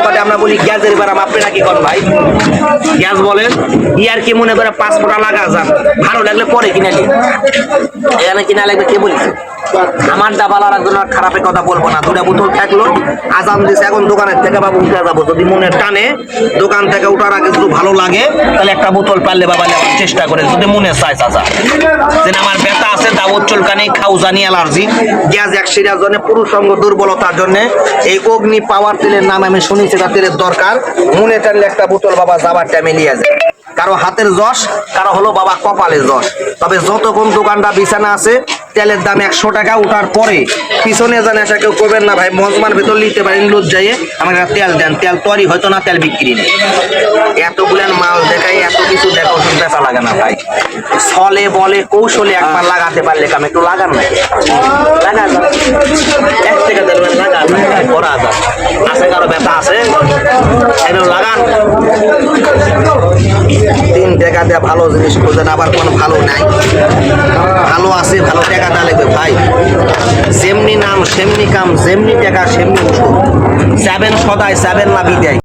কথা আমরা বলি গ্যাসের ব্যারাম, আপনারা কি করেন ভাই? গ্যাস বলেন ইয়ার কি মনে করে 5 ফোঁটা লাগা যান, ভালো লাগলে পরে কিনে নিন, এখানে কিনা লাগবে কে বলছে? আমার ডাবালার একজন খারাপের কথা বলবো না, 2টা বোতল থাকলো, আজান দিছে, এখন দোকানের থেকে বাবু উঠে যাবো, যদি মনে টানে দোকান থেকে উঠার আগে যদি ভালো লাগে তাহলে একটা বোতল পারলে বাবা নেওয়ার চেষ্টা করে, যদি মনে চায় চাচা যে আমার ব্যথা আছে, দাওয়াত চুলকানি, খাউজানি, অ্যালার্জি, গ্যাস অ্যাক্সিডেন্টের জন্য, পুরুষ সঙ্গ দুর্বলতার জন্য এই অগ্নি পাওয়ার তেলের নাম আমি শুনেছি, এটা তেলের দরকার, মনে টানলে একটা বোতল বাবা যাবার টাইমে নিয়ে যায়। কারো হাতের যশ, কারো হলো বাবা কপালের যশ। তবে যতক্ষণ দোকানটা বিছানা আছে, তেলের দাম 100 টাকা উঠার পরে পিছনে জানে আসা কেউ করবেন না ভাই, মজমার ভেতর নিতে পারেন লজ্জাইয়ে আমাকে তেল দেন, তেল তৈরি হয়তো না, তেল বিক্রি নেই। এতগুলান মাল দেখাই, এত কিছু দেখা ওষুধ বেচা লাগে না ভাই, ছলে বলে কৌশলে একবার লাগাতে পারলে কাম, একটু লাগান না লাগান 1 টাকা দেবেন, লাগান করা যায়, আছে কারো ব্যথা আছে এগুলো লাগান। 3 টাকা দিয়ে ভালো জিনিস খোঁজেন, আবার কোনো ভালো নাই, ভালো আছে ভালো টাকা না লাগবে ভাই, যেমনি নাম সেমনি কাম, যেমনি টাকা সেমনি ওষুধ, 7 সদায় 7 না বিদায়।